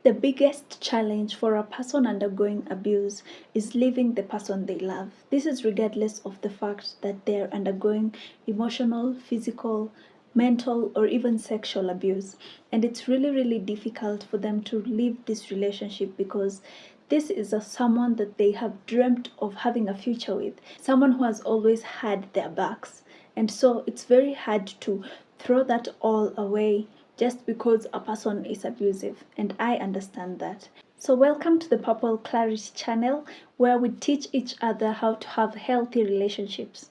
The biggest challenge for a person undergoing abuse is leaving the person they love. This is regardless of the fact that they're undergoing emotional, physical, mental, or even sexual abuse. And it's really, really difficult for them to leave this relationship because this is someone that they have dreamt of having a future with, someone who has always had their backs. And so it's very hard to throw that all away just because a person is abusive, and I understand that. So welcome to the Purple Clarity channel, where we teach each other how to have healthy relationships.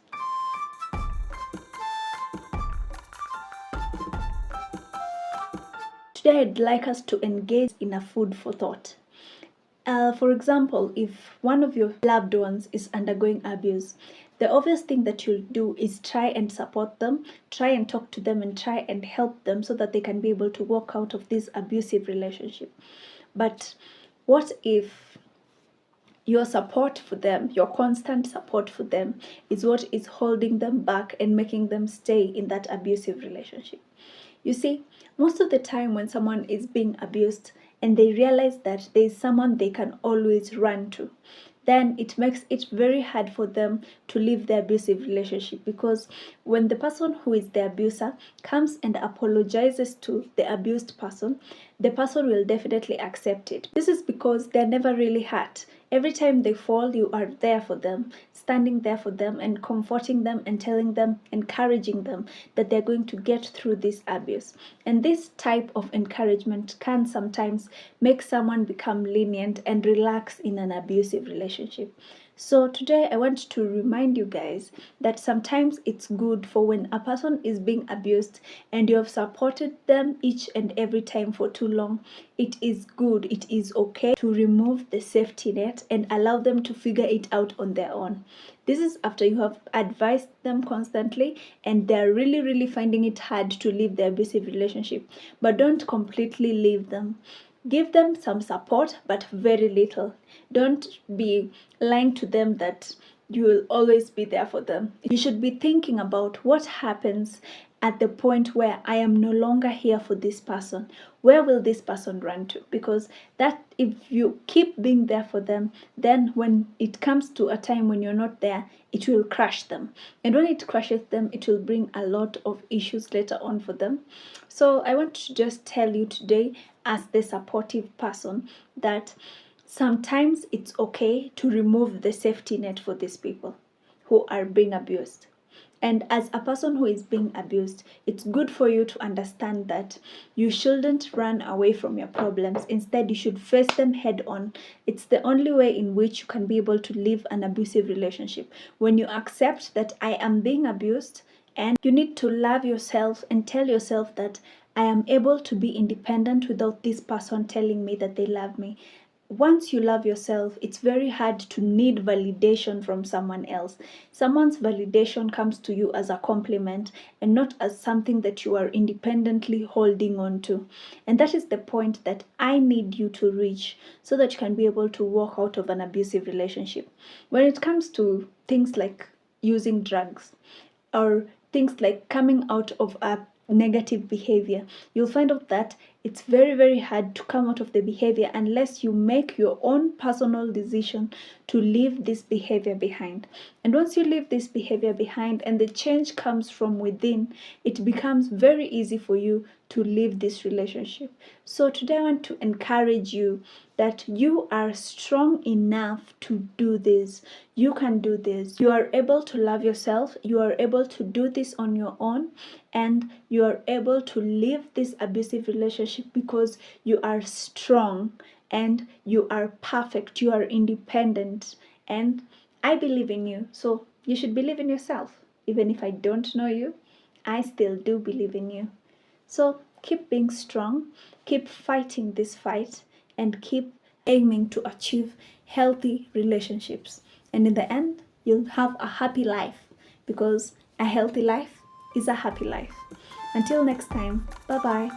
Today I'd like us to engage in a food for thought. For example, if one of your loved ones is undergoing abuse, the obvious thing that you'll do is try and support them, try and talk to them, and try and help them so that they can be able to walk out of this abusive relationship. But what if your support for them, your constant support for them, is what is holding them back and making them stay in that abusive relationship? You see, most of the time when someone is being abused and they realize that there is someone they can always run to, then it makes it very hard for them to leave the abusive relationship, because when the person who is the abuser comes and apologizes to the abused person, the person will definitely accept it. This is because they're never really hurt. Every time they fall, you are there for them, standing there for them and comforting them and telling them, encouraging them that they're going to get through this abuse. And this type of encouragement can sometimes make someone become lenient and relax in an abusive relationship. So today I want to remind you guys that sometimes it's good for when a person is being abused and you have supported them each and every time for too long, it is good, it is okay to remove the safety net and allow them to figure it out on their own. This is after you have advised them constantly and they're really, really finding it hard to leave the abusive relationship. But don't completely leave them. Give them some support, but very little. Don't be lying to them that you will always be there for them. You should be thinking about what happens at the point where I am no longer here for this person. Where will this person run to? Because that, if you keep being there for them, then when it comes to a time when you're not there, it will crush them. And when it crushes them, it will bring a lot of issues later on for them. So I want to just tell you today, as the supportive person, that sometimes it's okay to remove the safety net for these people who are being abused. And as a person who is being abused, it's good for you to understand that you shouldn't run away from your problems. Instead, you should face them head on. It's the only way in which you can be able to live an abusive relationship. When you accept that I am being abused, and you need to love yourself and tell yourself that I am able to be independent without this person telling me that they love me. Once you love yourself, it's very hard to need validation from someone else. Someone's validation comes to you as a compliment and not as something that you are independently holding on to. And that is the point that I need you to reach so that you can be able to walk out of an abusive relationship. When it comes to things like using drugs or things like coming out of a negative behavior, you'll find out that it's very, very hard to come out of the behavior unless you make your own personal decision to leave this behavior behind. And once you leave this behavior behind and the change comes from within, it becomes very easy for you to leave this relationship. So today I want to encourage you that you are strong enough to do this. You can do this. You are able to love yourself. You are able to do this on your own. And you are able to leave this abusive relationship because you are strong and you are perfect. You are independent. And I believe in you. So you should believe in yourself. Even if I don't know you, I still do believe in you. So keep being strong, keep fighting this fight, and keep aiming to achieve healthy relationships. And in the end, you'll have a happy life, because a healthy life is a happy life. Until next time, bye-bye.